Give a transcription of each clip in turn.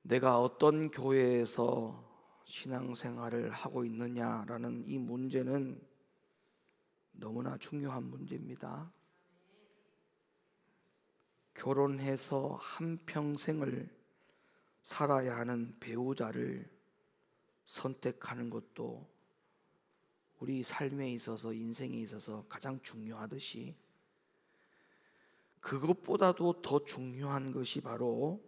내가 어떤 교회에서 신앙생활을 하고 있느냐라는 이 문제는 너무나 중요한 문제입니다. 결혼해서 한평생을 살아야 하는 배우자를 선택하는 것도 우리 삶에 있어서, 인생에 있어서 가장 중요하듯이, 그것보다도 더 중요한 것이 바로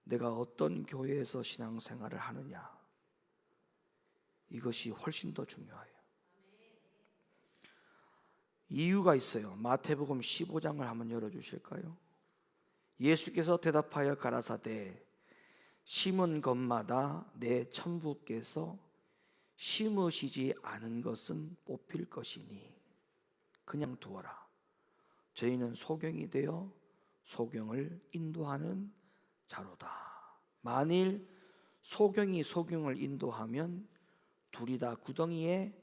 내가 어떤 교회에서 신앙생활을 하느냐, 이것이 훨씬 더 중요해요. 이유가 있어요. 마태복음 15장을 한번 열어주실까요? 예수께서 대답하여 가라사대 심은 것마다 내 천부께서 심으시지 않은 것은 뽑힐 것이니 그냥 두어라. 저희는 소경이 되어 소경을 인도하는 자로다. 만일 소경이 소경을 인도하면 둘이 다 구덩이에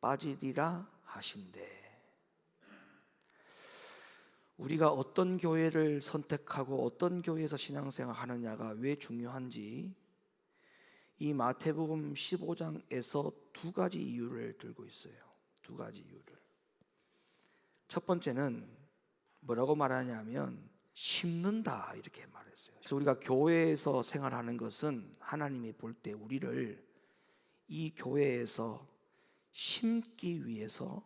빠지리라 하신대. 우리가 어떤 교회를 선택하고 어떤 교회에서 신앙생활 하느냐가 왜 중요한지 이 마태복음 15장에서 두 가지 이유를 들고 있어요. 두 가지 이유를. 첫 번째는 뭐라고 말하냐면 심는다, 이렇게 말했어요. 그래서 우리가 교회에서 생활하는 것은 하나님이 볼 때 우리를 이 교회에서 심기 위해서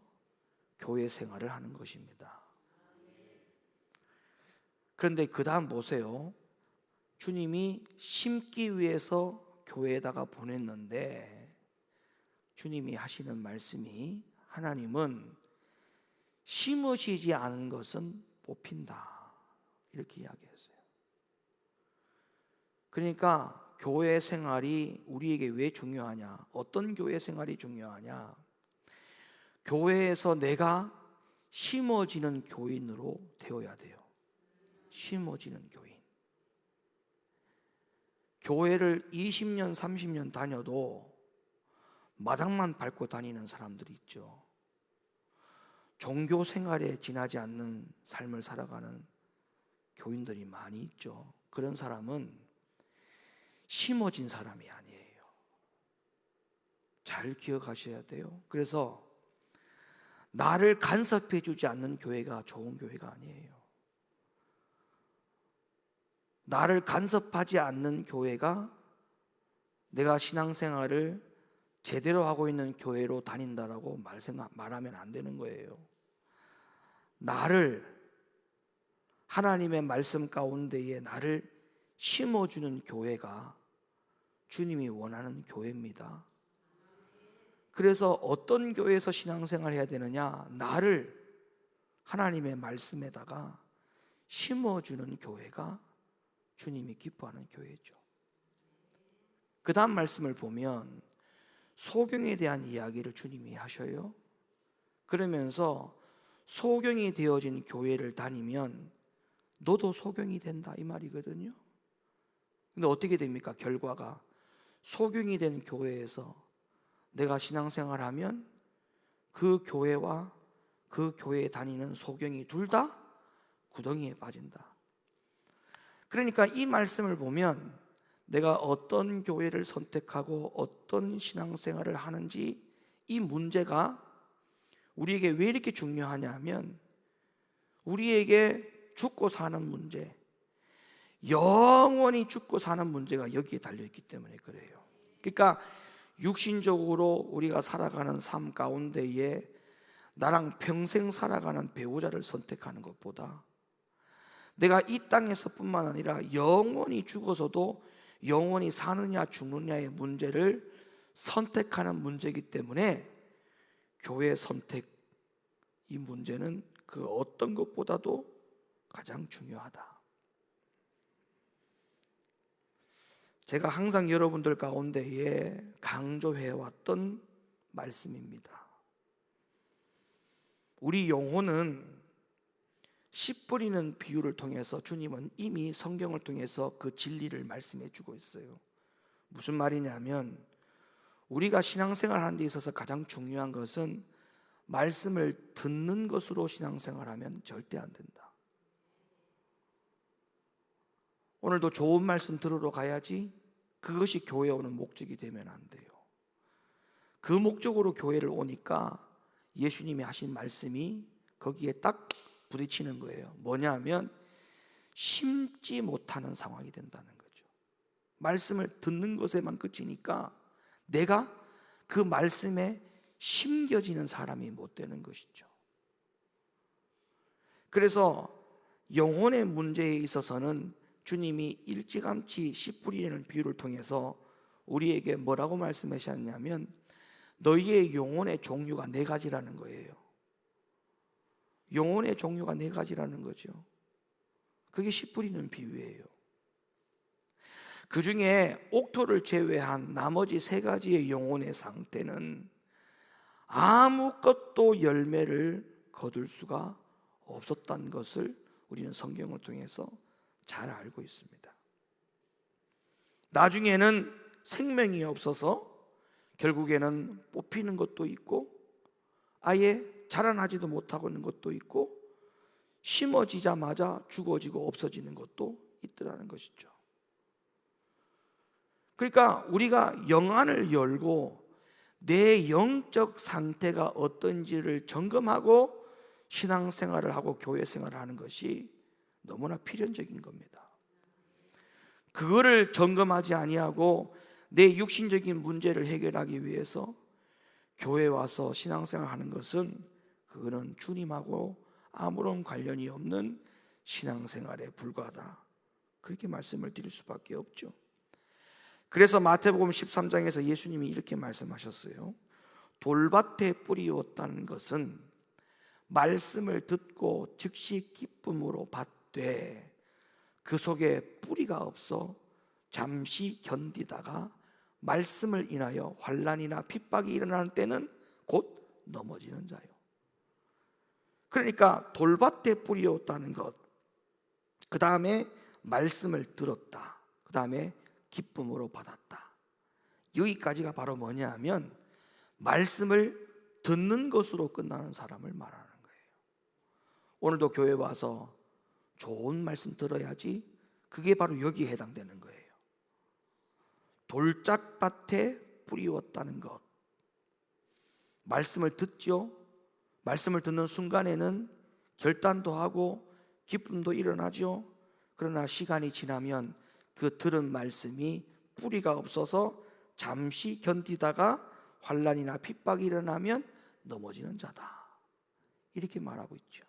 교회 생활을 하는 것입니다. 그런데 그 다음 보세요. 주님이 심기 위해서 교회에다가 보냈는데 주님이 하시는 말씀이, 하나님은 심으시지 않은 것은 뽑힌다, 이렇게 이야기했어요. 그러니까 교회 생활이 우리에게 왜 중요하냐, 어떤 교회 생활이 중요하냐, 교회에서 내가 심어지는 교인으로 되어야 돼요. 심어지는 교인. 교회를 20년 30년 다녀도 마당만 밟고 다니는 사람들이 있죠. 종교 생활에 지나지 않는 삶을 살아가는 교인들이 많이 있죠. 그런 사람은 심어진 사람이 아니에요. 잘 기억하셔야 돼요. 그래서 나를 간섭해 주지 않는 교회가 좋은 교회가 아니에요. 나를 간섭하지 않는 교회가 내가 신앙생활을 제대로 하고 있는 교회로 다닌다라고 말하면 안 되는 거예요. 나를, 하나님의 말씀 가운데에 나를 심어주는 교회가 주님이 원하는 교회입니다. 그래서 어떤 교회에서 신앙생활을 해야 되느냐, 나를 하나님의 말씀에다가 심어주는 교회가 주님이 기뻐하는 교회죠. 그 다음 말씀을 보면 소경에 대한 이야기를 주님이 하셔요. 그러면서 소경이 되어진 교회를 다니면 너도 소경이 된다, 이 말이거든요. 근데 어떻게 됩니까? 결과가 소경이 된 교회에서 내가 신앙생활하면 그 교회와 그 교회에 다니는 소경이 둘 다 구덩이에 빠진다. 그러니까 이 말씀을 보면 내가 어떤 교회를 선택하고 어떤 신앙생활을 하는지, 이 문제가 우리에게 왜 이렇게 중요하냐면 우리에게 죽고 사는 문제, 영원히 죽고 사는 문제가 여기에 달려있기 때문에 그래요. 그러니까 육신적으로 우리가 살아가는 삶 가운데에 나랑 평생 살아가는 배우자를 선택하는 것보다 내가 이 땅에서뿐만 아니라 영원히 죽어서도 영원히 사느냐 죽느냐의 문제를 선택하는 문제이기 때문에 교회 선택, 이 문제는 그 어떤 것보다도 가장 중요하다. 제가 항상 여러분들 가운데에 강조해왔던 말씀입니다. 우리 영혼은 씨 뿌리는 비유를 통해서 주님은 이미 성경을 통해서 그 진리를 말씀해 주고 있어요. 무슨 말이냐면 우리가 신앙생활 하는 데 있어서 가장 중요한 것은 말씀을 듣는 것으로 신앙생활하면 절대 안 된다. 오늘도 좋은 말씀 들으러 가야지 그것이 교회 오는 목적이 되면 안 돼요. 그 목적으로 교회를 오니까 예수님이 하신 말씀이 거기에 딱 부딪히는 거예요. 뭐냐면 심지 못하는 상황이 된다는 거죠. 말씀을 듣는 것에만 그치니까 내가 그 말씀에 심겨지는 사람이 못 되는 것이죠. 그래서 영혼의 문제에 있어서는 주님이 일찌감치 씨 뿌리는 비유를 통해서 우리에게 뭐라고 말씀하셨냐면 너희의 영혼의 종류가 4가지라는 거예요. 영혼의 종류가 4가지라는 거죠. 그게 씨 뿌리는 비유예요. 그 중에 옥토를 제외한 나머지 3가지의 영혼의 상태는 아무것도 열매를 거둘 수가 없었다는 것을 우리는 성경을 통해서 잘 알고 있습니다. 나중에는 생명이 없어서 결국에는 뽑히는 것도 있고 아예 자라나지도 못하고 있는 것도 있고 심어지자마자 죽어지고 없어지는 것도 있더라는 것이죠. 그러니까 우리가 영안을 열고 내 영적 상태가 어떤지를 점검하고 신앙생활을 하고 교회생활을 하는 것이 너무나 필연적인 겁니다. 그거를 점검하지 아니하고 내 육신적인 문제를 해결하기 위해서 교회에 와서 신앙생활을 하는 것은 그거는 주님하고 아무런 관련이 없는 신앙생활에 불과하다, 그렇게 말씀을 드릴 수밖에 없죠. 그래서 마태복음 13장에서 예수님이 이렇게 말씀하셨어요. 돌밭에 뿌리었다는 것은 말씀을 듣고 즉시 기쁨으로 받되 그 속에 뿌리가 없어 잠시 견디다가 말씀을 인하여 환난이나 핍박이 일어나는 때는 곧 넘어지는 자요. 그러니까 돌밭에 뿌리었다는 것, 그 다음에 말씀을 들었다, 그 다음에 기쁨으로 받았다. 여기까지가 바로 뭐냐 하면 말씀을 듣는 것으로 끝나는 사람을 말하는 거예요. 오늘도 교회 와서 좋은 말씀 들어야지 그게 바로 여기에 해당되는 거예요. 돌짝밭에 뿌리웠다는 것, 말씀을 듣죠. 말씀을 듣는 순간에는 결단도 하고 기쁨도 일어나죠. 그러나 시간이 지나면 그 들은 말씀이 뿌리가 없어서 잠시 견디다가 환난이나 핍박이 일어나면 넘어지는 자다, 이렇게 말하고 있죠.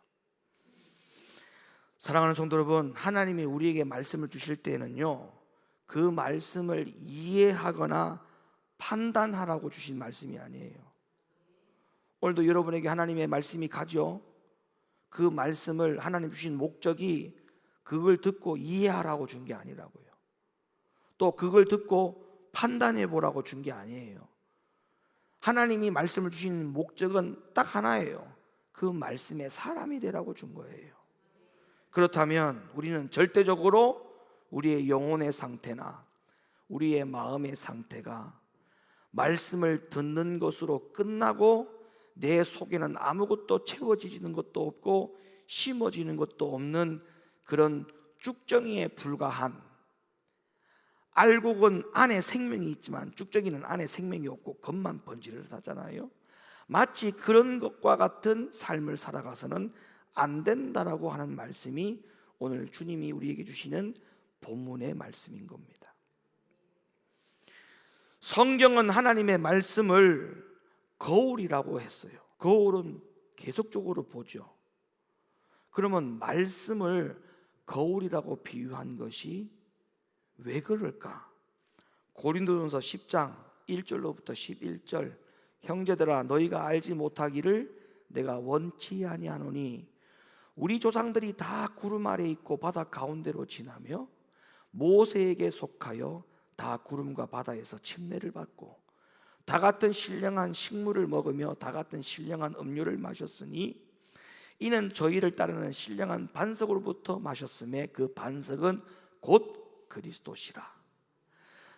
사랑하는 성도 여러분, 하나님이 우리에게 말씀을 주실 때는요, 그 말씀을 이해하거나 판단하라고 주신 말씀이 아니에요. 오늘도 여러분에게 하나님의 말씀이 가죠. 그 말씀을 하나님 주신 목적이 그걸 듣고 이해하라고 준 게 아니라고요. 또 그걸 듣고 판단해 보라고 준 게 아니에요. 하나님이 말씀을 주신 목적은 딱 하나예요. 그 말씀의 사람이 되라고 준 거예요. 그렇다면 우리는 절대적으로 우리의 영혼의 상태나 우리의 마음의 상태가 말씀을 듣는 것으로 끝나고 내 속에는 아무것도 채워지는 것도 없고 심어지는 것도 없는 그런 쭉정이에 불과한, 알곡은 안에 생명이 있지만 쭉정이는 안에 생명이 없고 겉만 번지를 하잖아요. 마치 그런 것과 같은 삶을 살아가서는 안 된다라고 하는 말씀이 오늘 주님이 우리에게 주시는 본문의 말씀인 겁니다. 성경은 하나님의 말씀을 거울이라고 했어요. 거울은 계속적으로 보죠. 그러면 말씀을 거울이라고 비유한 것이 왜 그럴까? 고린도전서 10장 1절로부터 11절, 형제들아 너희가 알지 못하기를 내가 원치 아니하노니 우리 조상들이 다 구름 아래 있고 바다 가운데로 지나며 모세에게 속하여 다 구름과 바다에서 침례를 받고 다 같은 신령한 식물을 먹으며 다 같은 신령한 음료를 마셨으니 이는 저희를 따르는 신령한 반석으로부터 마셨음에 그 반석은 곧 그리스도시라.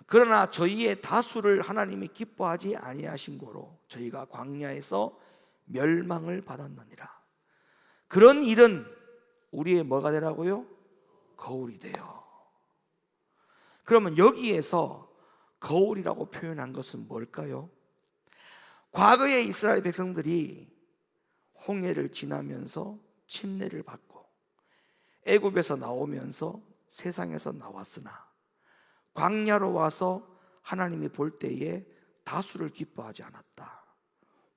그러나 저희의 다수를 하나님이 기뻐하지 아니하신 고로 저희가 광야에서 멸망을 받았느니라. 그런 일은 우리의 뭐가 되라고요? 거울이 돼요. 그러면 여기에서 거울이라고 표현한 것은 뭘까요? 과거의 이스라엘 백성들이 홍해를 지나면서 침례를 받고 애굽에서 나오면서 세상에서 나왔으나 광야로 와서 하나님이 볼 때에 다수를 기뻐하지 않았다.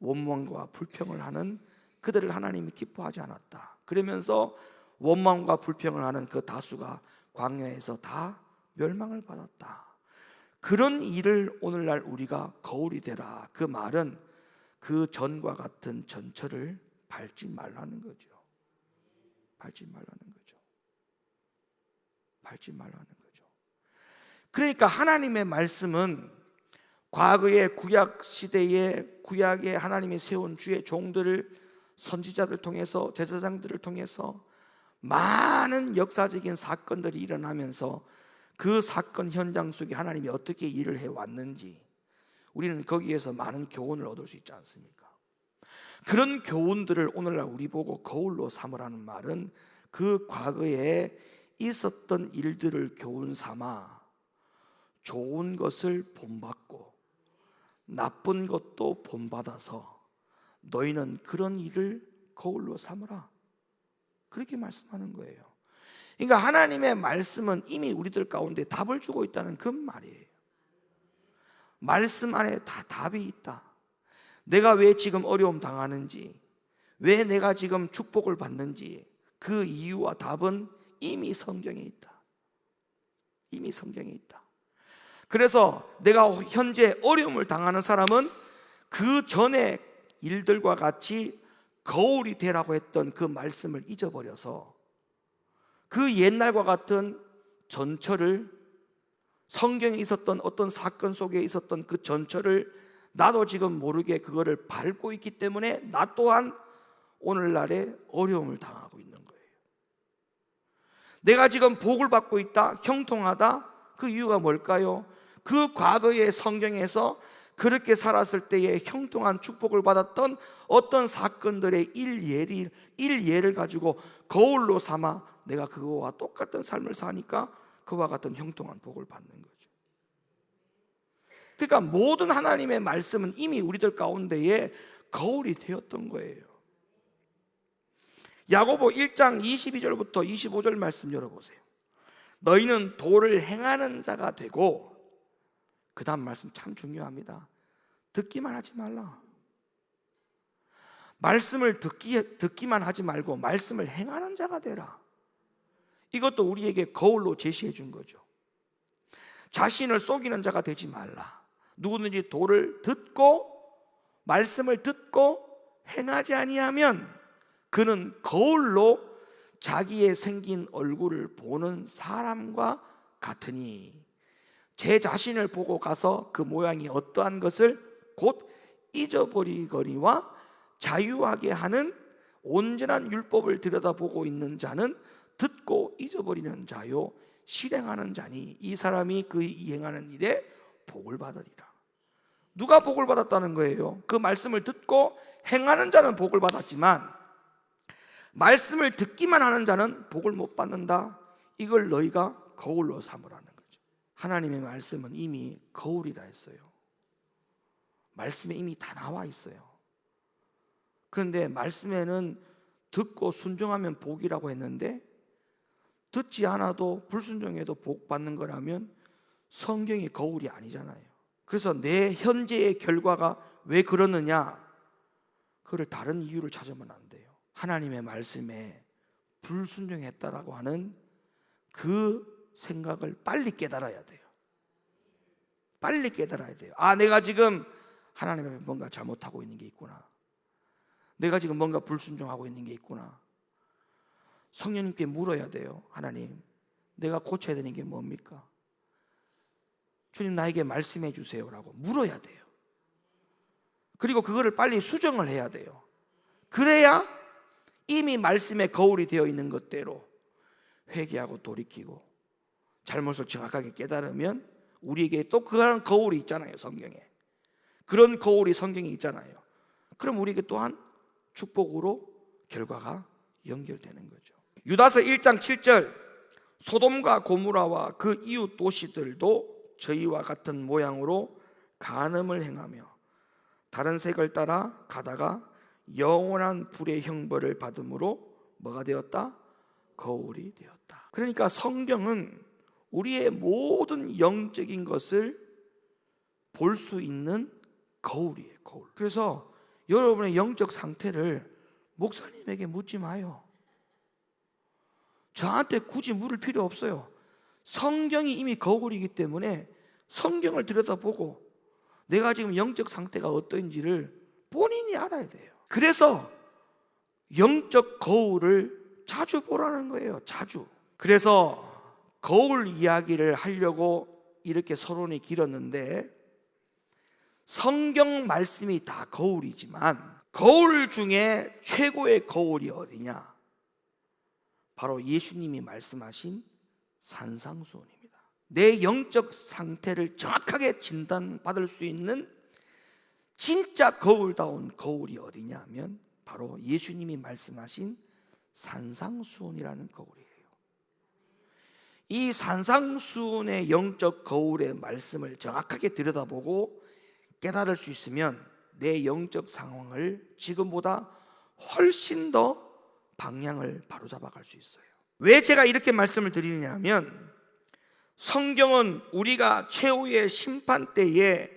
원망과 불평을 하는 그들을 하나님이 기뻐하지 않았다. 그러면서 원망과 불평을 하는 그 다수가 광야에서 다 멸망을 받았다. 그런 일을 오늘날 우리가 거울이 되라. 그 말은 그 전과 같은 전철을 밟지 말라는 거죠. 밟지 말라는 거죠. 밟지 말라는 거죠. 그러니까 하나님의 말씀은 과거의 구약 시대에 구약에 하나님이 세운 주의 종들을 선지자들 통해서 제사장들을 통해서 많은 역사적인 사건들이 일어나면서 그 사건 현장 속에 하나님이 어떻게 일을 해왔는지 우리는 거기에서 많은 교훈을 얻을 수 있지 않습니까? 그런 교훈들을 오늘날 우리 보고 거울로 삼으라는 말은 그 과거에 있었던 일들을 교훈 삼아 좋은 것을 본받고 나쁜 것도 본받아서 너희는 그런 일을 거울로 삼으라. 그렇게 말씀하는 거예요. 그러니까 하나님의 말씀은 이미 우리들 가운데 답을 주고 있다는 그 말이에요. 말씀 안에 다 답이 있다. 내가 왜 지금 어려움 당하는지, 왜 내가 지금 축복을 받는지 그 이유와 답은 이미 성경에 있다. 이미 성경에 있다. 그래서 내가 현재 어려움을 당하는 사람은 그 전에 일들과 같이 거울이 되라고 했던 그 말씀을 잊어버려서 그 옛날과 같은 전철을, 성경에 있었던 어떤 사건 속에 있었던 그 전철을 나도 지금 모르게 그거를 밟고 있기 때문에 나 또한 오늘날에 어려움을 당하고 있는 거예요. 내가 지금 복을 받고 있다, 형통하다, 그 이유가 뭘까요? 그 과거의 성경에서 그렇게 살았을 때에 형통한 축복을 받았던 어떤 사건들의 일예를 가지고 거울로 삼아 내가 그거와 똑같은 삶을 사니까 그와 같은 형통한 복을 받는 거죠. 그러니까 모든 하나님의 말씀은 이미 우리들 가운데에 거울이 되었던 거예요. 야고보 1장 22절부터 25절 말씀 열어보세요. 너희는 도를 행하는 자가 되고, 그 다음 말씀 참 중요합니다. 듣기만 하지 말라. 말씀을 듣기만 하지 말고 말씀을 행하는 자가 되라. 이것도 우리에게 거울로 제시해 준 거죠. 자신을 속이는 자가 되지 말라. 누구든지 도를 듣고 말씀을 듣고 행하지 아니하면 그는 거울로 자기의 생긴 얼굴을 보는 사람과 같으니 제 자신을 보고 가서 그 모양이 어떠한 것을 곧 잊어버리거니와 자유하게 하는 온전한 율법을 들여다보고 있는 자는 듣고 잊어버리는 자요 실행하는 자니 이 사람이 그 이행하는 일에 복을 받으리라. 누가 복을 받았다는 거예요? 그 말씀을 듣고 행하는 자는 복을 받았지만 말씀을 듣기만 하는 자는 복을 못 받는다. 이걸 너희가 거울로 삼으라는 거죠. 하나님의 말씀은 이미 거울이라 했어요. 말씀에 이미 다 나와 있어요. 그런데 말씀에는 듣고 순종하면 복이라고 했는데 듣지 않아도 불순종해도 복 받는 거라면 성경이 거울이 아니잖아요. 그래서 내 현재의 결과가 왜 그러느냐, 그걸 다른 이유를 찾으면 안 돼요. 하나님의 말씀에 불순종했다라고 하는 그 생각을 빨리 깨달아야 돼요. 빨리 깨달아야 돼요. 아, 내가 지금 하나님 앞에 뭔가 잘못하고 있는 게 있구나. 내가 지금 뭔가 불순종하고 있는 게 있구나. 성령님께 물어야 돼요. 하나님, 내가 고쳐야 되는 게 뭡니까? 주님, 나에게 말씀해 주세요라고 물어야 돼요. 그리고 그거를 빨리 수정을 해야 돼요. 그래야 이미 말씀에 거울이 되어 있는 것대로 회개하고 돌이키고 잘못을 정확하게 깨달으면 우리에게 또 그런 거울이 있잖아요. 성경에 그런 거울이 성경에 있잖아요. 그럼 우리에게 또한 축복으로 결과가 연결되는 거죠. 유다서 1장 7절 소돔과 고모라와 그 이웃 도시들도 저희와 같은 모양으로 간음을 행하며 다른 색을 따라 가다가 영원한 불의 형벌을 받음으로 뭐가 되었다? 거울이 되었다. 그러니까 성경은 우리의 모든 영적인 것을 볼 수 있는 거울이에요. 거울. 그래서 여러분의 영적 상태를 목사님에게 묻지 마요. 저한테 굳이 물을 필요 없어요. 성경이 이미 거울이기 때문에 성경을 들여다보고 내가 지금 영적 상태가 어떤지를 본인이 알아야 돼요. 그래서 영적 거울을 자주 보라는 거예요. 자주. 그래서 거울 이야기를 하려고 이렇게 서론이 길었는데, 성경 말씀이 다 거울이지만 거울 중에 최고의 거울이 어디냐? 바로 예수님이 말씀하신 산상수훈입니다. 내 영적 상태를 정확하게 진단받을 수 있는 진짜 거울다운 거울이 어디냐면 바로 예수님이 말씀하신 산상수훈이라는 거울이에요. 이 산상수훈의 영적 거울의 말씀을 정확하게 들여다보고 깨달을 수 있으면 내 영적 상황을 지금보다 훨씬 더 방향을 바로잡아 갈 수 있어요. 왜 제가 이렇게 말씀을 드리느냐 하면, 성경은 우리가 최후의 심판 때에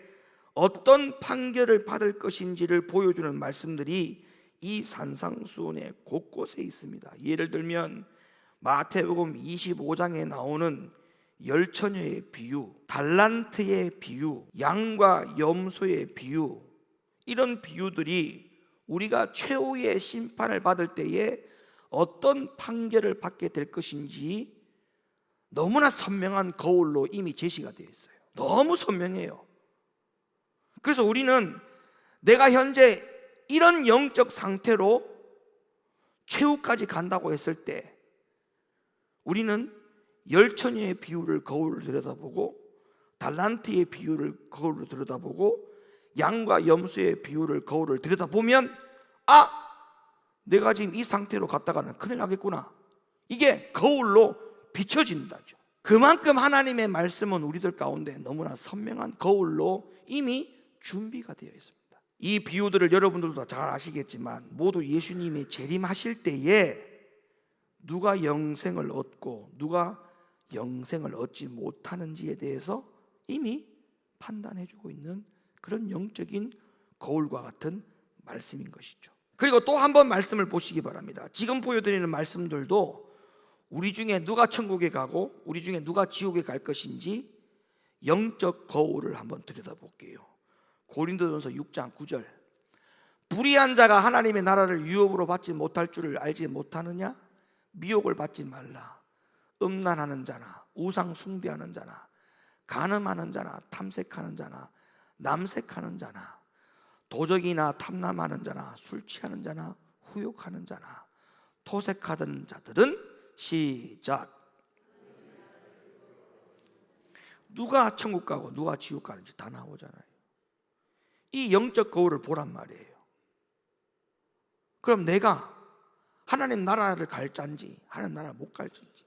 어떤 판결을 받을 것인지를 보여주는 말씀들이 이 산상수훈의 곳곳에 있습니다. 예를 들면 마태복음 25장에 나오는 열처녀의 비유, 달란트의 비유, 양과 염소의 비유, 이런 비유들이 우리가 최후의 심판을 받을 때에 어떤 판결을 받게 될 것인지 너무나 선명한 거울로 이미 제시가 되어 있어요. 너무 선명해요. 그래서 우리는 내가 현재 이런 영적 상태로 최후까지 간다고 했을 때 우리는 열처녀의 비유를 거울로 들여다보고, 달란트의 비유를 거울로 들여다보고, 양과 염소의 비유를 거울을 들여다보면, 내가 지금 이 상태로 갔다가는 큰일 나겠구나, 이게 거울로 비춰진다죠. 그만큼 하나님의 말씀은 우리들 가운데 너무나 선명한 거울로 이미 준비가 되어 있습니다. 이 비유들을 여러분들도 잘 아시겠지만 모두 예수님이 재림하실 때에 누가 영생을 얻고 누가 영생을 얻지 못하는지에 대해서 이미 판단해주고 있는 그런 영적인 거울과 같은 말씀인 것이죠. 그리고 또 한 번 말씀을 보시기 바랍니다. 지금 보여드리는 말씀들도 우리 중에 누가 천국에 가고 우리 중에 누가 지옥에 갈 것인지 영적 거울을 한번 들여다볼게요. 고린도전서 6장 9절, 불의한 자가 하나님의 나라를 유업으로 받지 못할 줄을 알지 못하느냐? 미혹을 받지 말라. 음란하는 자나 우상 숭배하는 자나 간음하는 자나 탐색하는 자나 남색하는 자나 도적이나 탐남하는 자나 술 취하는 자나 후욕하는 자나 토색하던 자들은 시작. 누가 천국 가고 누가 지옥 가는지 다 나오잖아요. 이 영적 거울을 보란 말이에요. 그럼 내가 하나님 나라를 갈 잔지 하나님 나라를 못 갈 잔지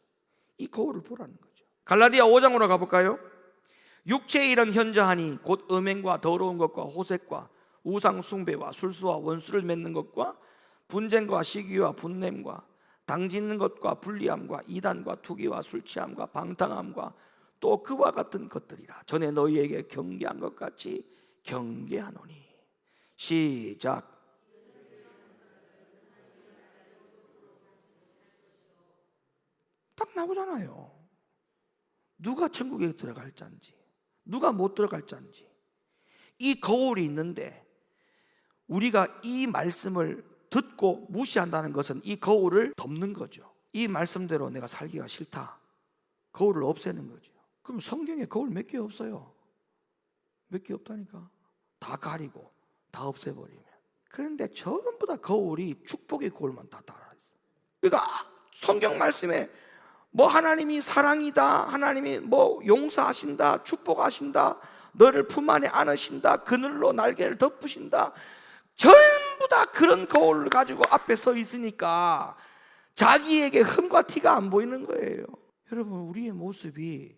이 거울을 보라는 거죠. 갈라디아 5장으로 가볼까요? 육체의 일은 현저하니 곧 음행과 더러운 것과 호색과 우상 숭배와 술수와 원수를 맺는 것과 분쟁과 시기와 분냄과 당짓는 것과 불리함과 이단과 투기와 술취함과 방탕함과 또 그와 같은 것들이라. 전에 너희에게 경계한 것 같이 경계하노니. 시작. 딱 나오잖아요. 누가 천국에 들어갈 잔지 누가 못 들어갈 잔지. 이 거울이 있는데 우리가 이 말씀을 듣고 무시한다는 것은 이 거울을 덮는 거죠. 이 말씀대로 내가 살기가 싫다, 거울을 없애는 거죠. 그럼 성경에 거울 몇 개 없어요. 몇 개 없다니까. 다 가리고 다 없애버리면. 그런데 전부 다 거울이 축복의 거울만 다 달아있어요. 그러니까 성경 말씀에 뭐 하나님이 사랑이다, 하나님이 뭐 용서하신다, 축복하신다, 너를 품 안에 안으신다, 그늘로 날개를 덮으신다, 전부 다 그런 거울을 가지고 앞에 서 있으니까 자기에게 흠과 티가 안 보이는 거예요. 여러분, 우리의 모습이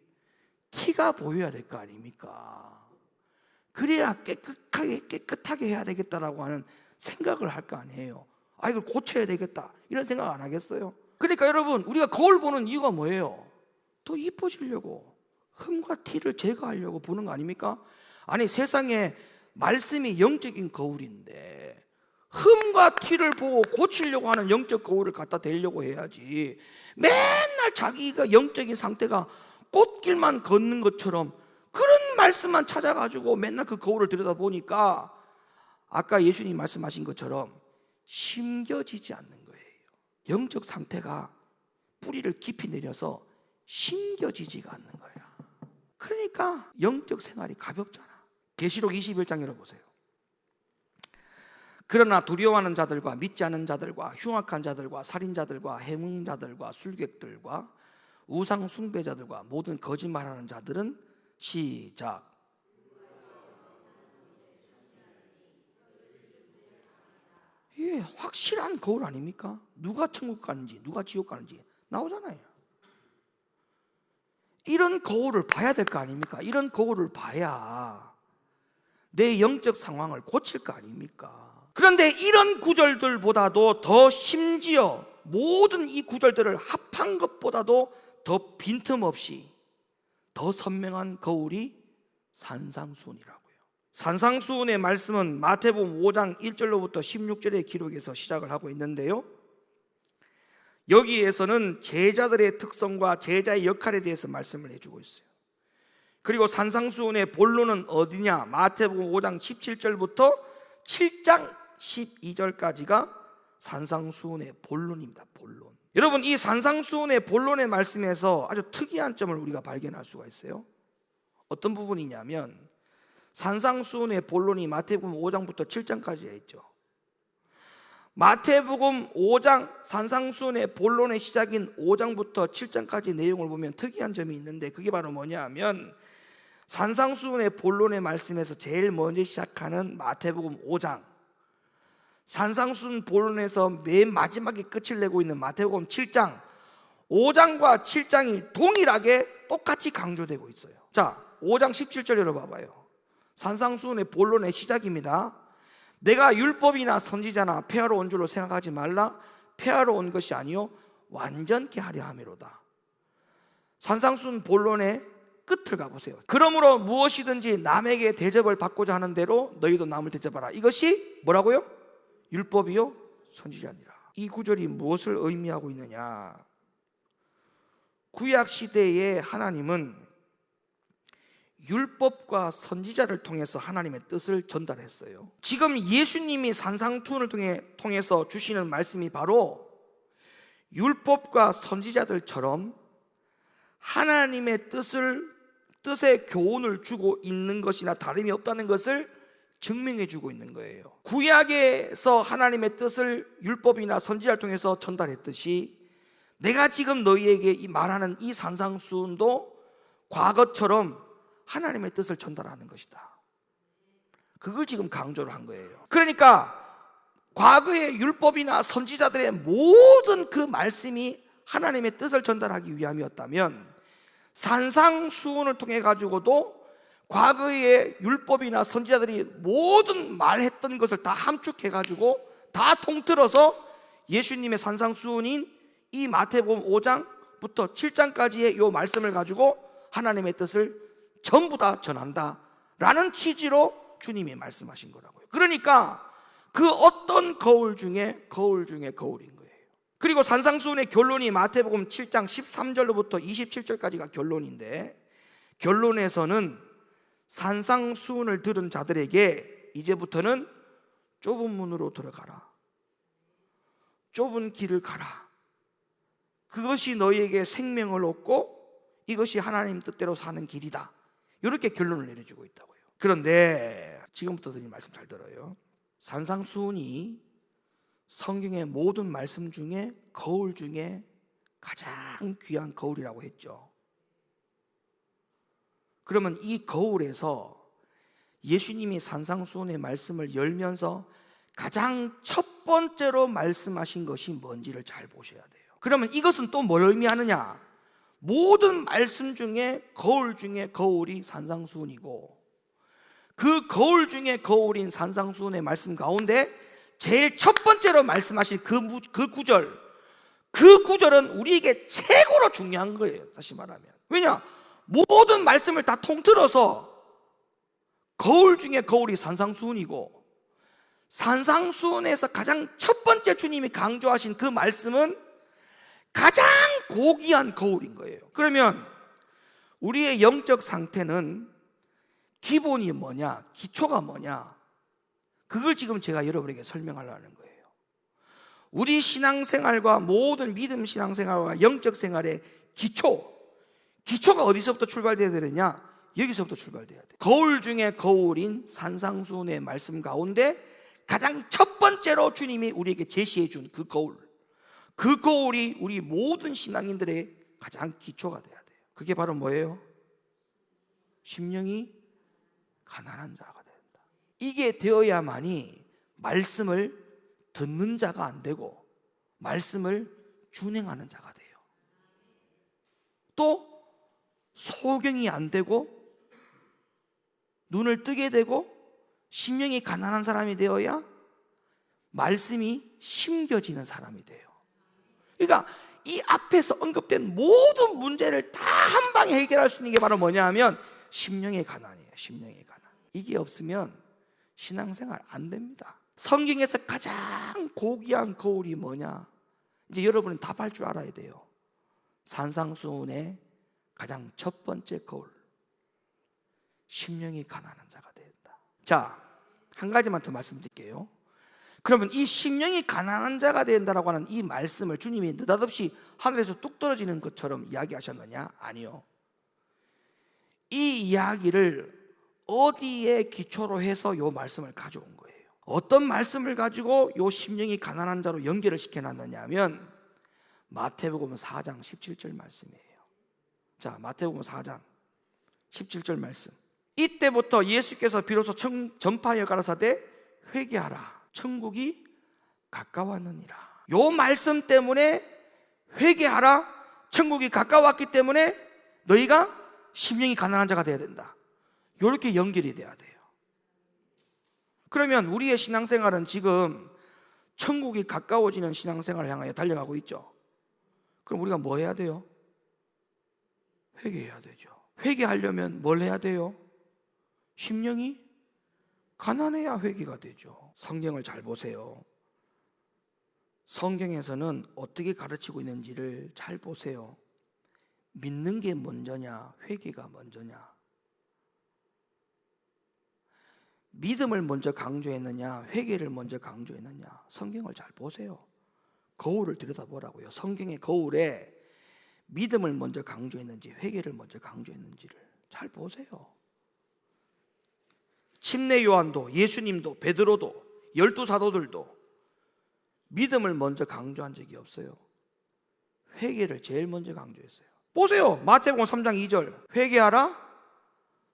티가 보여야 될 거 아닙니까? 그래야 깨끗하게 해야 되겠다라고 하는 생각을 할 거 아니에요. 이걸 고쳐야 되겠다 이런 생각 안 하겠어요? 그러니까 여러분, 우리가 거울 보는 이유가 뭐예요? 더 이뻐지려고, 흠과 티를 제거하려고 보는 거 아닙니까? 아니, 세상에 말씀이 영적인 거울인데 흠과 티를 보고 고치려고 하는 영적 거울을 갖다 대려고 해야지, 맨날 자기가 영적인 상태가 꽃길만 걷는 것처럼 그런 말씀만 찾아가지고 맨날 그 거울을 들여다보니까 아까 예수님 말씀하신 것처럼 심겨지지 않는 거예요. 영적 상태가 뿌리를 깊이 내려서 심겨지지가 않는 거야. 그러니까 영적 생활이 가볍잖아. 계시록 21장 열어보세요. 그러나 두려워하는 자들과 믿지 않는 자들과 흉악한 자들과 살인자들과 해몽자들과 술객들과 우상 숭배자들과 모든 거짓말하는 자들은 시작. 이게 확실한 거울 아닙니까? 누가 천국 가는지 누가 지옥 가는지 나오잖아요. 이런 거울을 봐야 될 거 아닙니까? 이런 거울을 봐야 내 영적 상황을 고칠 거 아닙니까? 그런데 이런 구절들보다도 더 심지어 모든 이 구절들을 합한 것보다도 더 빈틈없이 더 선명한 거울이 산상수훈이라고요. 산상수훈의 말씀은 마태복음 5장 1절로부터 16절의 기록에서 시작을 하고 있는데요, 여기에서는 제자들의 특성과 제자의 역할에 대해서 말씀을 해주고 있어요. 그리고 산상수훈의 본론은 어디냐? 마태복음 5장 17절부터 7장 12절까지가 산상수훈의 본론입니다. 본론. 여러분, 이 산상수훈의 본론의 말씀에서 아주 특이한 점을 우리가 발견할 수가 있어요. 어떤 부분이냐면, 산상수훈의 본론이 마태복음 5장부터 7장까지에 있죠. 마태복음 5장 산상수훈의 본론의 시작인 5장부터 7장까지 내용을 보면 특이한 점이 있는데, 그게 바로 뭐냐 하면, 산상수훈의 본론의 말씀에서 제일 먼저 시작하는 마태복음 5장, 산상수훈 본론에서 맨 마지막에 끝을 내고 있는 마태복음 7장, 5장과 7장이 동일하게 똑같이 강조되고 있어요. 자, 5장 17절 열어봐봐요. 산상수훈의 본론의 시작입니다. 내가 율법이나 선지자나 폐하러 온 줄로 생각하지 말라. 폐하러 온 것이 아니요 완전케 하려 함이로다. 산상수훈 본론의 끝을 가보세요. 그러므로 무엇이든지 남에게 대접을 받고자 하는 대로 너희도 남을 대접하라. 이것이 뭐라고요? 율법이요 선지자니라. 이 구절이 무엇을 의미하고 있느냐? 구약 시대의 하나님은 율법과 선지자를 통해서 하나님의 뜻을 전달했어요. 지금 예수님이 산상수훈을 통해서 주시는 말씀이 바로 율법과 선지자들처럼 하나님의 뜻의 교훈을 주고 있는 것이나 다름이 없다는 것을 증명해 주고 있는 거예요. 구약에서 하나님의 뜻을 율법이나 선지자를 통해서 전달했듯이 내가 지금 너희에게 말하는 이 산상수훈도 과거처럼 하나님의 뜻을 전달하는 것이다. 그걸 지금 강조를 한 거예요. 그러니까 과거의 율법이나 선지자들의 모든 그 말씀이 하나님의 뜻을 전달하기 위함이었다면, 산상수훈을 통해 가지고도 과거의 율법이나 선지자들이 모든 말했던 것을 다 함축해 가지고 다 통틀어서 예수님의 산상수훈인 이 마태복음 5장부터 7장까지의 이 말씀을 가지고 하나님의 뜻을 전부 다 전한다라는 취지로 주님이 말씀하신 거라고요. 그러니까 그 어떤 거울 중에 거울인 거예요. 그리고 산상수훈의 결론이 마태복음 7장 13절로부터 27절까지가 결론인데, 결론에서는 산상수훈을 들은 자들에게 이제부터는 좁은 문으로 들어가라, 좁은 길을 가라, 그것이 너희에게 생명을 얻고 이것이 하나님 뜻대로 사는 길이다, 이렇게 결론을 내려주고 있다고요. 그런데 지금부터 드린 말씀 잘 들어요. 산상수훈이 성경의 모든 말씀 중에 거울 중에 가장 귀한 거울이라고 했죠. 그러면 이 거울에서 예수님이 산상수훈의 말씀을 열면서 가장 첫 번째로 말씀하신 것이 뭔지를 잘 보셔야 돼요. 그러면 이것은 또 뭘 의미하느냐? 모든 말씀 중에 거울 중에 거울이 산상수훈이고, 그 거울 중에 거울인 산상수훈의 말씀 가운데 제일 첫 번째로 말씀하신 그 구절은 우리에게 최고로 중요한 거예요. 다시 말하면, 왜냐? 모든 말씀을 다 통틀어서 거울 중에 거울이 산상수훈이고, 산상수훈에서 가장 첫 번째 주님이 강조하신 그 말씀은 가장 고귀한 거울인 거예요. 그러면 우리의 영적 상태는 기본이 뭐냐, 기초가 뭐냐, 그걸 지금 제가 여러분에게 설명하려는 거예요. 우리 신앙생활과 모든 믿음 신앙생활과 영적 생활의 기초가 어디서부터 출발돼야 되느냐? 여기서부터 출발돼야 돼. 거울 중에 거울인 산상수훈의 말씀 가운데 가장 첫 번째로 주님이 우리에게 제시해 준 그 거울이 우리 모든 신앙인들의 가장 기초가 돼야 돼요. 그게 바로 뭐예요? 심령이 가난한 자가 된다. 이게 되어야만이 말씀을 듣는 자가 안 되고 말씀을 준행하는 자가 돼요. 또 소경이 안 되고 눈을 뜨게 되고 심령이 가난한 사람이 되어야 말씀이 심겨지는 사람이 돼요. 그러니까 이 앞에서 언급된 모든 문제를 다 한 방에 해결할 수 있는 게 바로 뭐냐 하면 심령의 가난이에요. 심령의 가난. 이게 없으면 신앙생활 안 됩니다. 성경에서 가장 고귀한 거울이 뭐냐? 이제 여러분은 답할 줄 알아야 돼요. 산상수훈의 가장 첫 번째 거울, 심령이 가난한 자가 된다. 자, 한 가지만 더 말씀드릴게요. 그러면 이 심령이 가난한 자가 된다라고 하는 이 말씀을 주님이 느닷없이 하늘에서 뚝 떨어지는 것처럼 이야기하셨느냐? 아니요. 이 이야기를 어디에 기초로 해서 이 말씀을 가져온 거예요. 어떤 말씀을 가지고 이 심령이 가난한 자로 연결을 시켜놨느냐 하면 마태복음 4장 17절 말씀이에요. 자, 마태복음 4장 17절 말씀. 이때부터 예수께서 비로소 전파하여 가라사대 회개하라, 천국이 가까웠느니라. 요 말씀 때문에 회개하라, 천국이 가까웠기 때문에 너희가 심령이 가난한 자가 돼야 된다. 이렇게 연결이 돼야 돼요. 그러면 우리의 신앙생활은 지금 천국이 가까워지는 신앙생활을 향하여 달려가고 있죠. 그럼 우리가 뭐 해야 돼요? 회개해야 되죠. 회개하려면 뭘 해야 돼요? 심령이 가난해야 회개가 되죠. 성경을 잘 보세요. 성경에서는 어떻게 가르치고 있는지를 잘 보세요. 믿는 게 먼저냐, 회개가 먼저냐? 믿음을 먼저 강조했느냐, 회개를 먼저 강조했느냐? 성경을 잘 보세요. 거울을 들여다보라고요. 성경의 거울에 믿음을 먼저 강조했는지 회개를 먼저 강조했는지를 잘 보세요. 침례 요한도, 예수님도, 베드로도, 12사도들도 믿음을 먼저 강조한 적이 없어요. 회개를 제일 먼저 강조했어요. 보세요. 마태복음 3장 2절. 회개하라,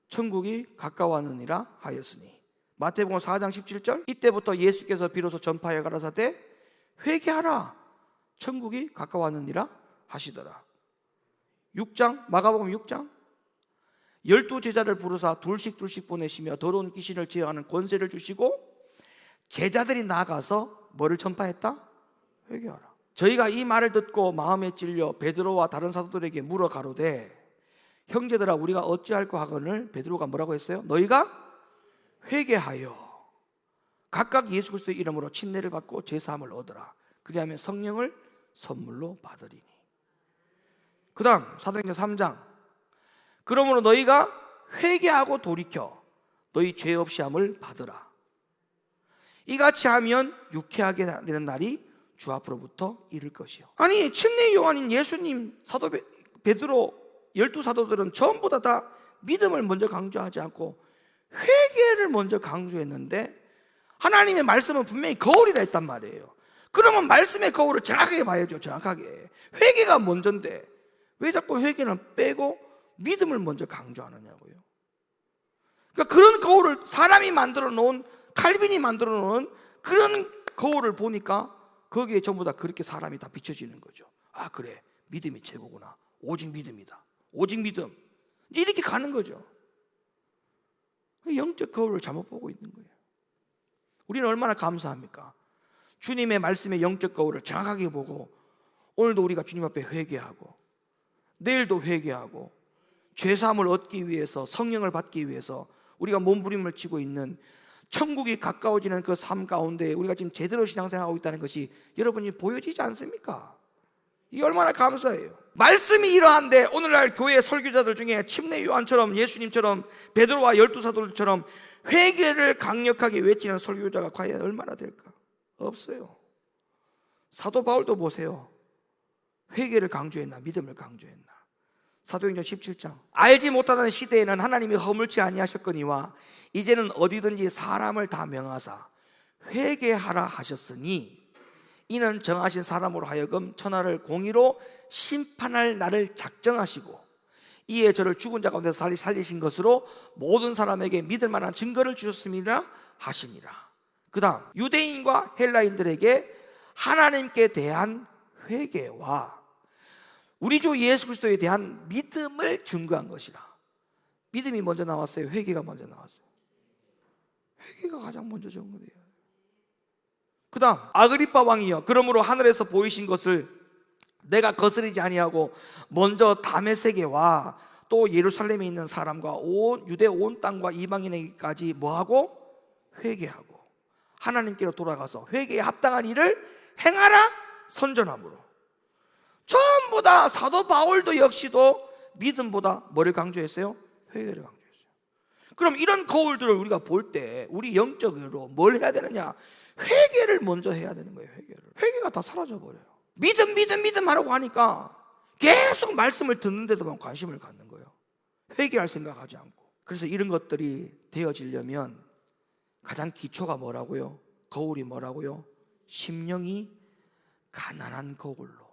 천국이 가까웠느니라 하였으니. 마태복음 4장 17절. 이때부터 예수께서 비로소 전파하여 가라사대 회개하라, 천국이 가까웠느니라 하시더라. 6장, 마가복음 6장. 12제자를 부르사 둘씩 보내시며 더러운 귀신을 제어하는 권세를 주시고 제자들이 나가서 뭐를 전파했다? 회개하라. 저희가 이 말을 듣고 마음에 찔려 베드로와 다른 사도들에게 물어 가로되 형제들아 우리가 어찌할까 하거늘 베드로가 뭐라고 했어요? 너희가 회개하여 각각 예수 그리스도의 이름으로 침례를 받고 제사함을 얻으라. 그리하면 성령을 선물로 받으리니. 그 다음 사도행전 3장. 그러므로 너희가 회개하고 돌이켜 너희 죄 없이 함을 받으라. 이같이 하면 유쾌하게 되는 날이 주 앞으로부터 이를 것이요. 아니 침례 요한인 예수님, 사도 베드로, 12사도들은 전부 다 믿음을 먼저 강조하지 않고 회개를 먼저 강조했는데 하나님의 말씀은 분명히 거울이라 했단 말이에요. 그러면 말씀의 거울을 정확하게 봐야죠. 정확하게. 회개가 먼저인데 왜 자꾸 회개는 빼고 믿음을 먼저 강조하느냐고요. 그러니까 그런 거울을 사람이 만들어 놓은, 칼빈이 만들어 놓은 그런 거울을 보니까 거기에 전부 다 그렇게 사람이 다 비춰지는 거죠. 아 그래, 믿음이 최고구나. 오직 믿음이다. 오직 믿음. 이제 이렇게 가는 거죠. 영적 거울을 잘못 보고 있는 거예요. 우리는 얼마나 감사합니까? 주님의 말씀의 영적 거울을 정확하게 보고 오늘도 우리가 주님 앞에 회개하고 내일도 회개하고 죄사함을 얻기 위해서 성령을 받기 위해서 우리가 몸부림을 치고 있는 천국이 가까워지는 그 삶 가운데 우리가 지금 제대로 신앙생활하고 있다는 것이 여러분이 보여지지 않습니까? 이게 얼마나 감사해요. 말씀이 이러한데 오늘날 교회 설교자들 중에 침례 요한처럼 예수님처럼 베드로와 12사도들처럼 회개를 강력하게 외치는 설교자가 과연 얼마나 될까? 없어요. 사도 바울도 보세요. 회개를 강조했나 믿음을 강조했나? 사도행전 17장 알지 못하는 시대에는 하나님이 허물지 아니하셨거니와 이제는 어디든지 사람을 다 명하사 회개하라 하셨으니 이는 정하신 사람으로 하여금 천하를 공의로 심판할 날을 작정하시고 이에 저를 죽은 자 가운데서 살리신 것으로 모든 사람에게 믿을 만한 증거를 주셨음이라 하시니라. 그 다음 유대인과 헬라인들에게 하나님께 대한 회개와 우리 주 예수 그리스도에 대한 믿음을 증거한 것이라. 믿음이 먼저 나왔어요? 회개가 먼저 나왔어요? 회개가 가장 먼저 증거돼요. 그 다음 아그리빠 왕이여 그러므로 하늘에서 보이신 것을 내가 거스르지 아니하고 먼저 다메섹에와 또 예루살렘에 있는 사람과 온 유대 온 땅과 이방인에게까지 뭐하고? 회개하고 하나님께로 돌아가서 회개에 합당한 일을 행하라 선전함으로. 전부 다 사도 바울도 역시도 믿음보다 뭐를 강조했어요? 회개를 강조했어요. 그럼 이런 거울들을 우리가 볼 때 우리 영적으로 뭘 해야 되느냐? 회개를 먼저 해야 되는 거예요. 회개가 다 사라져 버려요. 믿음 하라고 하니까 계속 말씀을 듣는데도만 관심을 갖는 거예요. 회개할 생각하지 않고. 그래서 이런 것들이 되어지려면 가장 기초가 뭐라고요? 거울이 뭐라고요? 심령이 가난한 거울로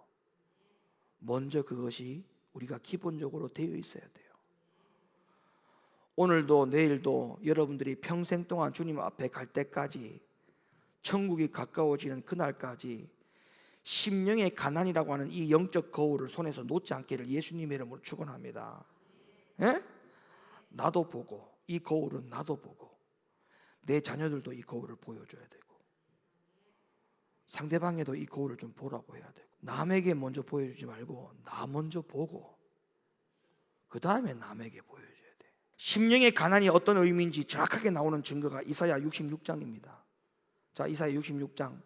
먼저 그것이 우리가 기본적으로 되어 있어야 돼요. 오늘도 내일도 여러분들이 평생 동안 주님 앞에 갈 때까지 천국이 가까워지는 그날까지 심령의 가난이라고 하는 이 영적 거울을 손에서 놓지 않기를 예수님의 이름으로 축원합니다. 예? 나도 보고 이 거울은 나도 보고 내 자녀들도 이 거울을 보여줘야 되고 상대방에도 이 거울을 좀 보라고 해야 되고 남에게 먼저 보여주지 말고 나 먼저 보고 그 다음에 남에게 보여줘야 돼. 심령의 가난이 어떤 의미인지 정확하게 나오는 증거가 이사야 66장입니다. 자, 이사야 66장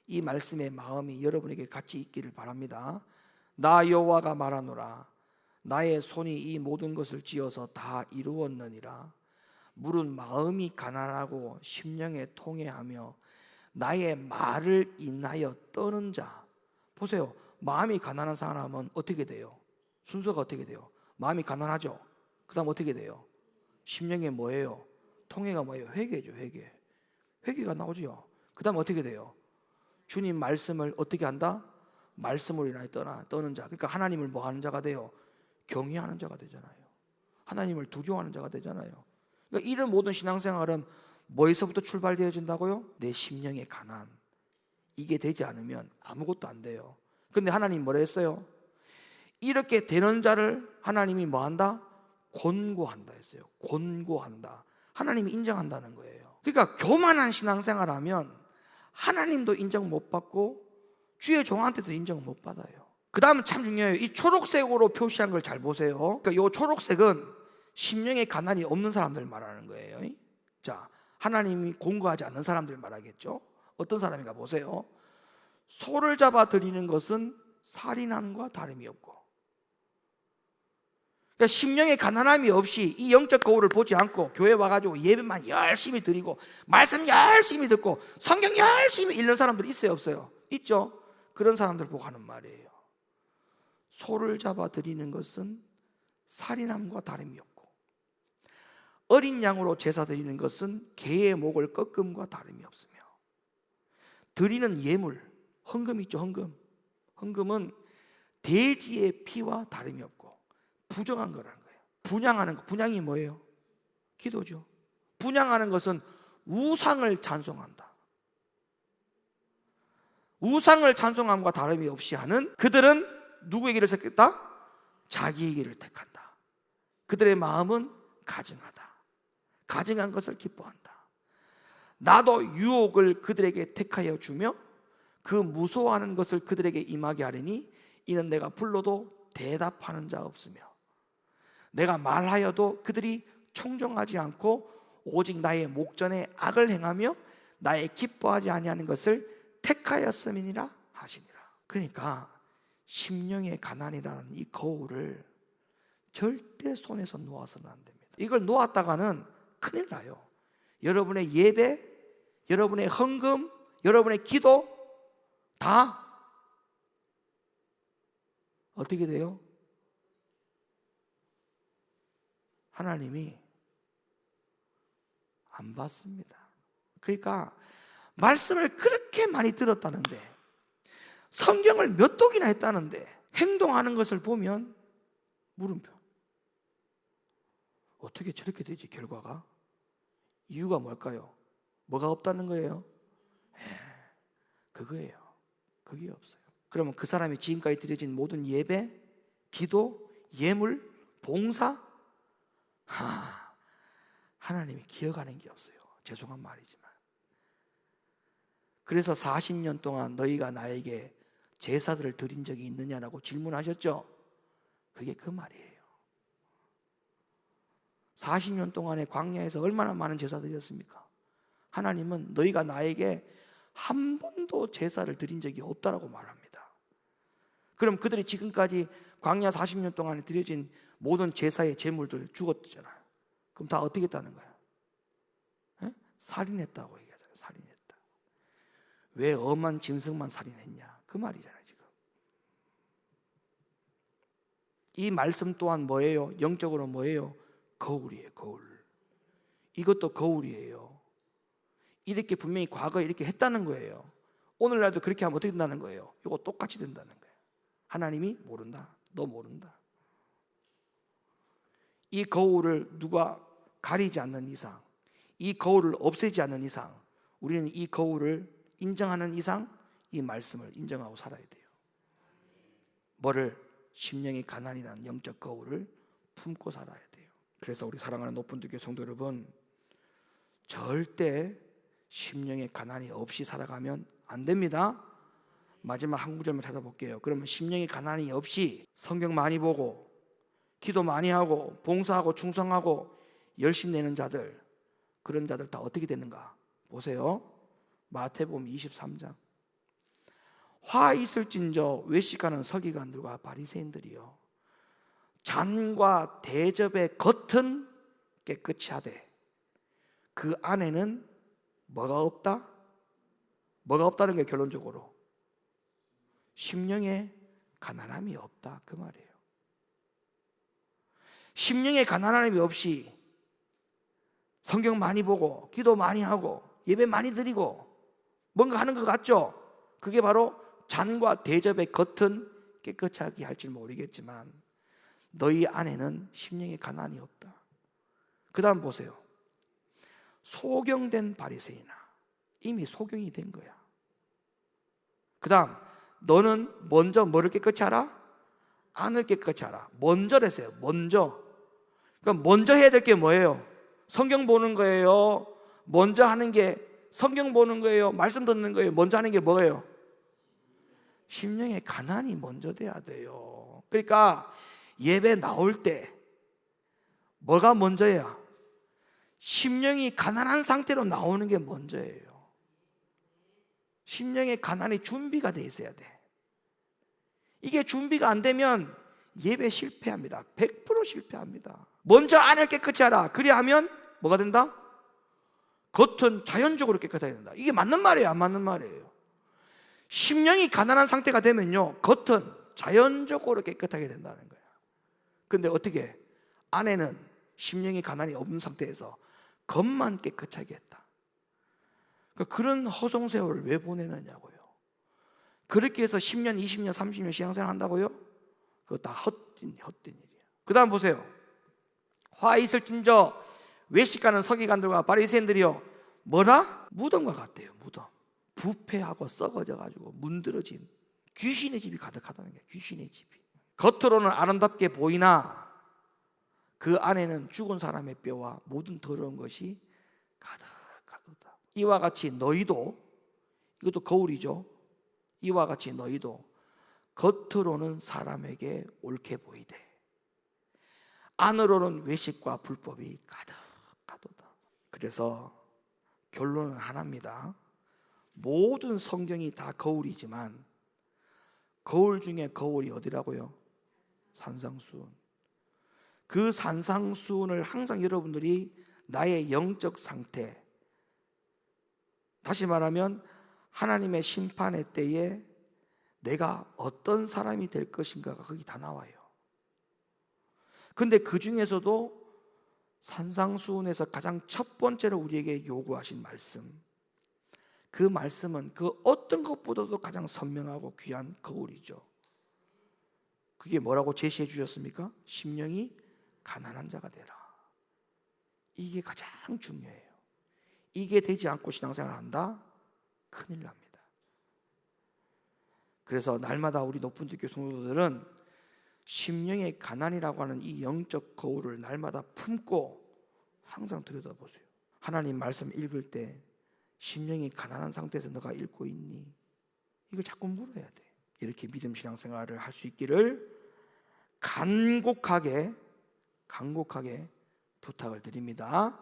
이 말씀의 마음이 여러분에게 같이 있기를 바랍니다. 나 여호와가 말하노라 나의 손이 이 모든 것을 지어서 다 이루었느니라. 물은 마음이 가난하고 심령에 통회하며 나의 말을 인하여 떠는 자. 보세요. 마음이 가난한 사람은 어떻게 돼요? 순서가 어떻게 돼요? 마음이 가난하죠. 그 다음 어떻게 돼요? 심령에 뭐예요? 통회가 뭐예요? 회개죠. 회개가 나오죠. 그 다음 어떻게 돼요? 주님 말씀을 어떻게 한다? 말씀으로 인하여 떠는 자. 그러니까 하나님을 뭐 하는 자가 돼요? 경외하는 자가 되잖아요. 하나님을 두려워하는 자가 되잖아요. 그러니까 이런 모든 신앙생활은 뭐에서부터 출발되어진다고요? 내 심령의 가난. 이게 되지 않으면 아무것도 안 돼요. 근데 하나님 뭐라 했어요? 이렇게 되는 자를 하나님이 뭐 한다? 권고한다 했어요. 권고한다. 하나님이 인정한다는 거예요. 그러니까 교만한 신앙생활하면 하나님도 인정 못 받고 주의 종한테도 인정 못 받아요. 그 다음은 참 중요해요. 이 초록색으로 표시한 걸 잘 보세요. 그러니까 이 초록색은 심령의 가난이 없는 사람들 말하는 거예요. 자, 하나님이 공고하지 않는 사람들 말하겠죠. 어떤 사람인가 보세요. 소를 잡아 드리는 것은 살인함과 다름이 없고, 그러니까 심령의 가난함이 없이 이 영적 거울을 보지 않고 교회 와가지고 예배만 열심히 드리고 말씀 열심히 듣고 성경 열심히 읽는 사람들 있어요 없어요? 있죠. 그런 사람들 보고 하는 말이에요. 소를 잡아 드리는 것은 살인함과 다름이 없고 어린 양으로 제사 드리는 것은 개의 목을 꺾음과 다름이 없으며 드리는 예물, 헌금 있죠. 헌금은 돼지의 피와 다름이 없고 부정한 거라는 거예요. 분향하는 거. 분향이 뭐예요? 기도죠. 분향하는 것은 우상을 찬송한다. 우상을 찬송함과 다름이 없이 하는 그들은 누구에게를 섞였다? 자기의 길을 택한다. 그들의 마음은 가증하다. 가증한 것을 기뻐한다. 나도 유혹을 그들에게 택하여 주며 그 무서워하는 것을 그들에게 임하게 하리니 이는 내가 불러도 대답하는 자 없으며 내가 말하여도 그들이 청종하지 않고 오직 나의 목전에 악을 행하며 나의 기뻐하지 아니하는 것을 택하였음이니라 하시니라. 그러니까 심령의 가난이라는 이 거울을 절대 손에서 놓아서는 안 됩니다. 이걸 놓았다가는 큰일 나요. 여러분의 예배, 여러분의 헌금, 여러분의 기도 다 어떻게 돼요? 하나님이 안 받습니다. 그러니까 말씀을 그렇게 많이 들었다는데, 성경을 몇 독이나 했다는데 행동하는 것을 보면 물음표. 어떻게 저렇게 되지? 결과가? 이유가 뭘까요? 뭐가 없다는 거예요? 그거예요. 그게 없어요. 그러면 그 사람이 지금까지 드려진 모든 예배, 기도, 예물, 봉사, 하나님이 기억하는 게 없어요. 죄송한 말이지만. 그래서 40년 동안 너희가 나에게 제사들을 드린 적이 있느냐라고 질문하셨죠? 그게 그 말이에요. 40년 동안의 광야에서 얼마나 많은 제사 드렸습니까? 하나님은 너희가 나에게 한 번도 제사를 드린 적이 없다라고 말합니다. 그럼 그들이 지금까지 광야 40년 동안에 드려진 모든 제사의 제물들 죽었잖아요. 그럼 다 어떻게 했다는 거예요? 살인했다고 얘기하잖아요. 살인했다. 왜 엄한 짐승만 살인했냐? 그 말이잖아요. 지금 이 말씀 또한 뭐예요? 영적으로 뭐예요? 거울이에요. 거울. 이것도 거울이에요. 이렇게 분명히 과거에 이렇게 했다는 거예요. 오늘날도 그렇게 하면 어떻게 된다는 거예요? 이거 똑같이 된다는 거예요. 하나님이 모른다. 너 모른다. 이 거울을 누가 가리지 않는 이상, 이 거울을 없애지 않는 이상, 우리는 이 거울을 인정하는 이상 이 말씀을 인정하고 살아야 돼요. 뭐를? 심령의 가난이라는 영적 거울을 품고 살아야 돼요. 그래서 우리 사랑하는 높은 교회 성도 여러분, 절대 심령의 가난이 없이 살아가면 안 됩니다. 마지막 한 구절만 찾아볼게요. 그러면 심령의 가난이 없이 성경 많이 보고 기도 많이 하고 봉사하고 충성하고 열심 내는 자들, 그런 자들 다 어떻게 되는가? 보세요. 마태복음 23장. 화 있을진저 외식하는 서기관들과 바리새인들이요, 잔과 대접의 겉은 깨끗이 하되 그 안에는 뭐가 없다? 뭐가 없다는 게 결론적으로 심령에 가난함이 없다, 그 말이에요. 심령에 가난함이 없이 성경 많이 보고 기도 많이 하고 예배 많이 드리고 뭔가 하는 것 같죠? 그게 바로 잔과 대접의 겉은 깨끗하게 할지 모르겠지만 너희 안에는 심령의 가난이 없다. 그 다음 보세요. 소경된 바리새인아, 이미 소경이 된 거야. 그 다음, 너는 먼저 뭐를 깨끗이 하라? 안을 깨끗이 하라. 먼저랬어요. 먼저. 그럼 먼저 해야 될 게 뭐예요? 성경 보는 거예요? 먼저 하는 게 성경 보는 거예요? 말씀 듣는 거예요? 먼저 하는 게 뭐예요? 심령의 가난이 먼저 돼야 돼요. 그러니까 예배 나올 때 뭐가 먼저야? 심령이 가난한 상태로 나오는 게 먼저예요. 심령의 가난이 준비가 돼 있어야 돼. 이게 준비가 안 되면 예배 실패합니다. 100% 실패합니다. 먼저 안을 깨끗이 하라. 그리하면 뭐가 된다? 겉은 자연적으로 깨끗해야 된다. 이게 맞는 말이에요? 안 맞는 말이에요? 심령이 가난한 상태가 되면요, 겉은 자연적으로 깨끗하게 된다는 거예요. 근데 어떻게? 안에는 심령이 가난이 없는 상태에서 겉만 깨끗하게 했다. 그런 허송세월을 왜 보내느냐고요. 그렇게 해서 10년, 20년, 30년 신앙생활 한다고요? 그거 다 헛된 일이에요. 그 다음 보세요. 화 있을진저 외식하는 서기관들과 바리새인들이요, 뭐라? 무덤과 같대요. 무덤. 부패하고 썩어져 가지고 문드러진 귀신의 집이 가득하다는 거예요. 귀신의 집이. 겉으로는 아름답게 보이나 그 안에는 죽은 사람의 뼈와 모든 더러운 것이 가득하도다. 이와 같이 너희도, 이것도 거울이죠. 이와 같이 너희도 겉으로는 사람에게 옳게 보이되 안으로는 외식과 불법이 가득하도다. 그래서 결론은 하나입니다. 모든 성경이 다 거울이지만 거울 중에 거울이 어디라고요? 산상수훈. 그 산상수훈을 항상 여러분들이 나의 영적 상태, 다시 말하면 하나님의 심판의 때에 내가 어떤 사람이 될 것인가가 거기 다 나와요. 근데 그 중에서도 산상수훈에서 가장 첫 번째로 우리에게 요구하신 말씀, 그 말씀은 그 어떤 것보다도 가장 선명하고 귀한 거울이죠. 그게 뭐라고 제시해 주셨습니까? 심령이 가난한 자가 되라. 이게 가장 중요해요. 이게 되지 않고 신앙생활을 한다? 큰일 납니다. 그래서 날마다 우리 높은 교회 성도들은 심령의 가난이라고 하는 이 영적 거울을 날마다 품고 항상 들여다보세요. 하나님 말씀 읽을 때 심령이 가난한 상태에서 너가 읽고 있니? 이걸 자꾸 물어야 돼. 이렇게 믿음 신앙생활을 할 수 있기를 간곡하게 부탁을 드립니다.